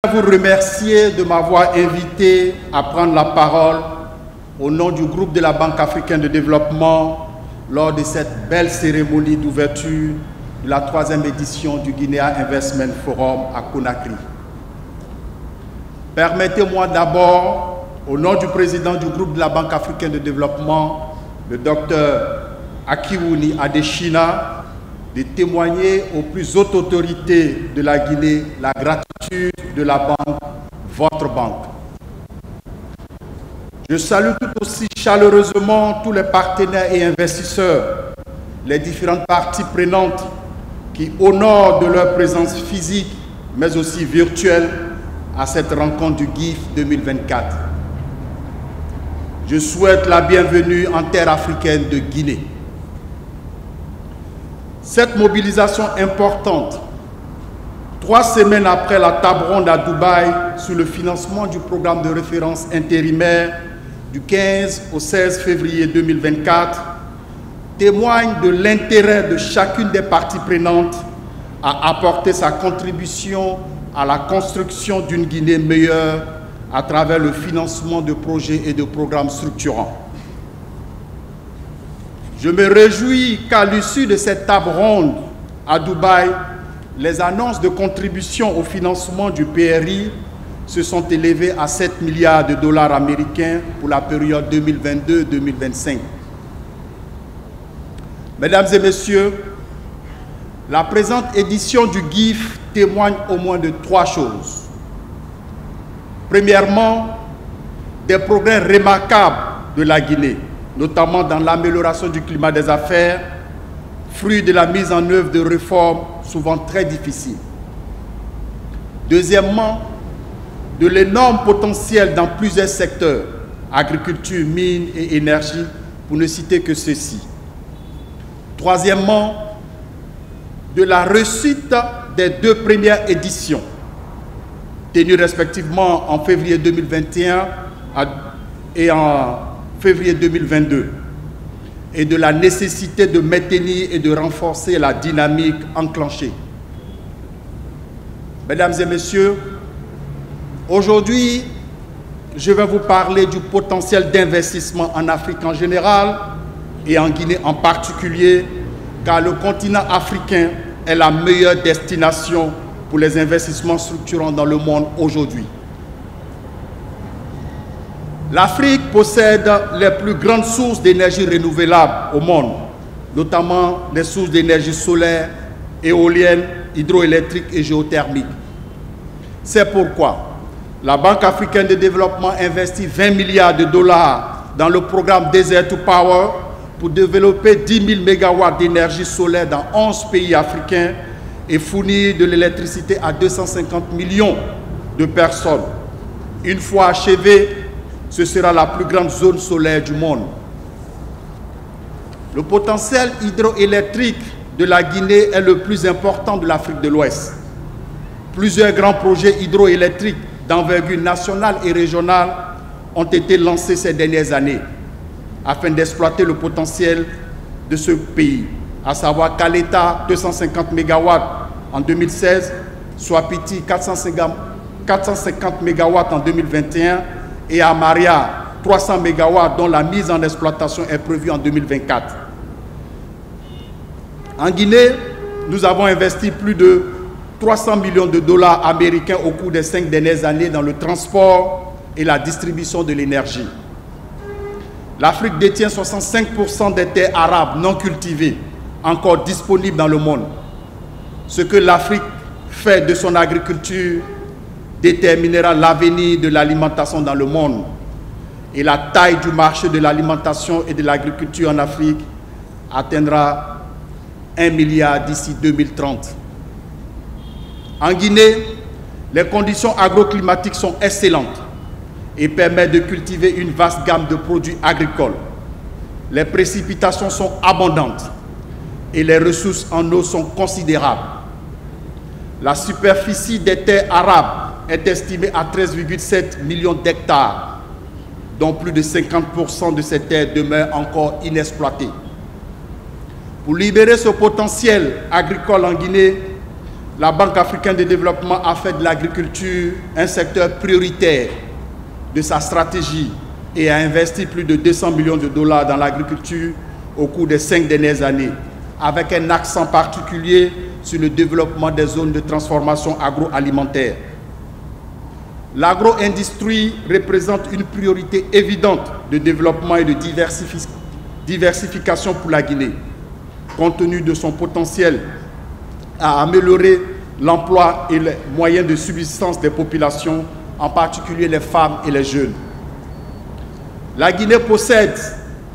Je vous remercier de m'avoir invité à prendre la parole au nom du groupe de la Banque africaine de développement lors de cette belle cérémonie d'ouverture de la 3e édition du Guinea Investment Forum à Conakry. Permettez-moi d'abord, au nom du président du groupe de la Banque africaine de développement, le docteur Akiwuni Adesina, de témoigner aux plus hautes autorités de la Guinée la gratitude de la banque, votre banque. Je salue tout aussi chaleureusement tous les partenaires et investisseurs, les différentes parties prenantes qui honorent de leur présence physique, mais aussi virtuelle, à cette rencontre du GIF 2024. Je souhaite la bienvenue en terre africaine de Guinée. Cette mobilisation importante, 3 semaines après la table ronde à Dubaï sur le financement du programme de référence intérimaire du 15 au 16 février 2024, témoigne de l'intérêt de chacune des parties prenantes à apporter sa contribution à la construction d'une Guinée meilleure à travers le financement de projets et de programmes structurants. Je me réjouis qu'à l'issue de cette table ronde à Dubaï, les annonces de contribution au financement du PRI se sont élevées à 7 milliards de dollars américains pour la période 2022-2025. Mesdames et messieurs, la présente édition du GIF témoigne au moins de 3 choses. Premièrement, des progrès remarquables de la Guinée, notamment dans l'amélioration du climat des affaires, fruit de la mise en œuvre de réformes souvent très difficiles. Deuxièmement, de l'énorme potentiel dans plusieurs secteurs, agriculture, mines et énergie, pour ne citer que ceux-ci. Troisièmement, de la réussite des 2 premières éditions, tenues respectivement en février 2021 et en février 2022, et de la nécessité de maintenir et de renforcer la dynamique enclenchée. Mesdames et messieurs, aujourd'hui, je vais vous parler du potentiel d'investissement en Afrique en général et en Guinée en particulier, car le continent africain est la meilleure destination pour les investissements structurants dans le monde aujourd'hui. L'Afrique possède les plus grandes sources d'énergie renouvelable au monde, notamment les sources d'énergie solaire, éolienne, hydroélectrique et géothermique. C'est pourquoi la Banque africaine de développement investit 20 milliards de dollars dans le programme Desert to Power pour développer 10 000 MW d'énergie solaire dans 11 pays africains et fournir de l'électricité à 250 millions de personnes. Une fois achevé, ce sera la plus grande zone solaire du monde. Le potentiel hydroélectrique de la Guinée est le plus important de l'Afrique de l'Ouest. Plusieurs grands projets hydroélectriques d'envergure nationale et régionale ont été lancés ces dernières années afin d'exploiter le potentiel de ce pays, à savoir Kaleta 250 MW en 2016, Swapiti 450 MW en 2021 et à Maria 300 MW dont la mise en exploitation est prévue en 2024. En Guinée, nous avons investi plus de 300 millions de dollars américains au cours des 5 dernières années dans le transport et la distribution de l'énergie. L'Afrique détient 65% des terres arables non cultivées encore disponibles dans le monde. Ce que l'Afrique fait de son agriculture déterminera l'avenir de l'alimentation dans le monde. Et la taille du marché de l'alimentation et de l'agriculture en Afrique atteindra 1 milliard d'ici 2030. En Guinée, les conditions agroclimatiques sont excellentes et permettent de cultiver une vaste gamme de produits agricoles. Les précipitations sont abondantes et les ressources en eau sont considérables. La superficie des terres arables est estimée à 13,7 millions d'hectares, dont plus de 50% de ces terres demeurent encore inexploitées. Pour libérer ce potentiel agricole en Guinée, la Banque africaine de développement a fait de l'agriculture un secteur prioritaire de sa stratégie et a investi plus de 200 millions de dollars dans l'agriculture au cours des 5 dernières années, avec un accent particulier sur le développement des zones de transformation agroalimentaire. L'agro-industrie représente une priorité évidente de développement et de diversification pour la Guinée, compte tenu de son potentiel à améliorer l'emploi et les moyens de subsistance des populations, en particulier les femmes et les jeunes. La Guinée possède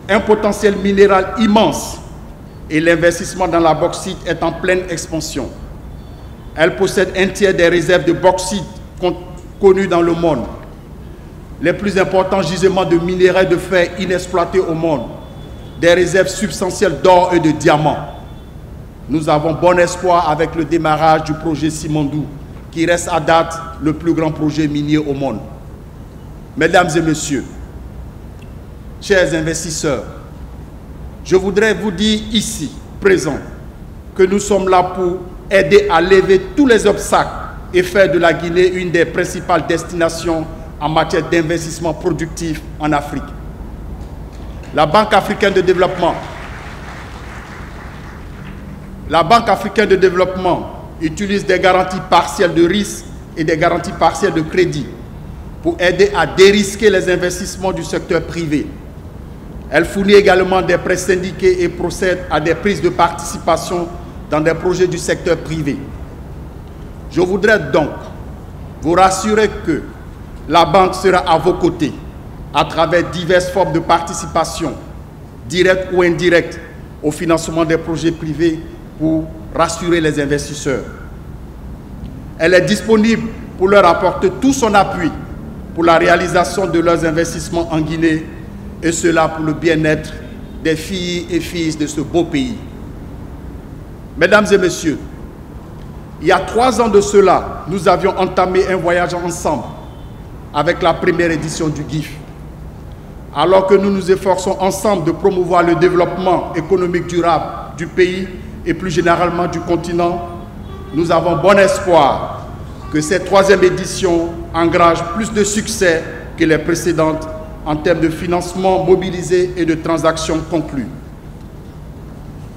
un potentiel minéral immense et l'investissement dans la bauxite est en pleine expansion. Elle possède un tiers des réserves de bauxite connues dans le monde, les plus importants gisements de minerais de fer inexploités au monde, des réserves substantielles d'or et de diamants. Nous avons bon espoir avec le démarrage du projet Simandou, qui reste à date le plus grand projet minier au monde. Mesdames et messieurs, chers investisseurs, je voudrais vous dire ici, présents, que nous sommes là pour aider à lever tous les obstacles et faire de la Guinée une des principales destinations en matière d'investissement productif en Afrique. La Banque africaine de développement utilise des garanties partielles de risque et des garanties partielles de crédit pour aider à dérisquer les investissements du secteur privé. Elle fournit également des prêts syndiqués et procède à des prises de participation dans des projets du secteur privé. Je voudrais donc vous rassurer que la banque sera à vos côtés à travers diverses formes de participation, directe ou indirecte, au financement des projets privés pour rassurer les investisseurs. Elle est disponible pour leur apporter tout son appui pour la réalisation de leurs investissements en Guinée, et cela pour le bien-être des filles et fils de ce beau pays. Mesdames et messieurs, il y a 3 ans de cela, nous avions entamé un voyage ensemble avec la première édition du GIF. Alors que nous nous efforçons ensemble de promouvoir le développement économique durable du pays et plus généralement du continent, nous avons bon espoir que cette 3e édition engrange plus de succès que les précédentes en termes de financement mobilisé et de transactions conclues.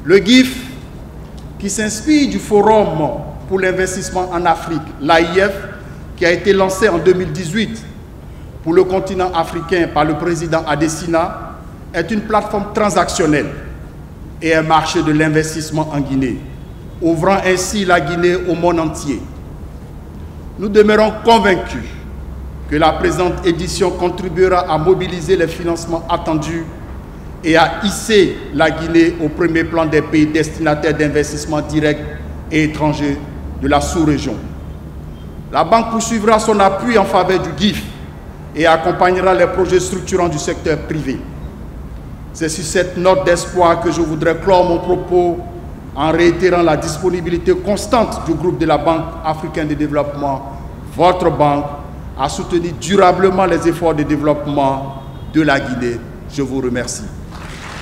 Le GIF, qui s'inspire du Forum pour l'investissement en Afrique, l'AIF, qui a été lancé en 2018 pour le continent africain par le président Adesina, est une plateforme transactionnelle et un marché de l'investissement en Guinée, ouvrant ainsi la Guinée au monde entier. Nous demeurons convaincus que la présente édition contribuera à mobiliser les financements attendus et à hisser la Guinée au premier plan des pays destinataires d'investissements directs et étrangers de la sous-région. La banque poursuivra son appui en faveur du GIF et accompagnera les projets structurants du secteur privé. C'est sur cette note d'espoir que je voudrais clore mon propos en réitérant la disponibilité constante du groupe de la Banque africaine de développement, votre banque, à soutenir durablement les efforts de développement de la Guinée. Je vous remercie.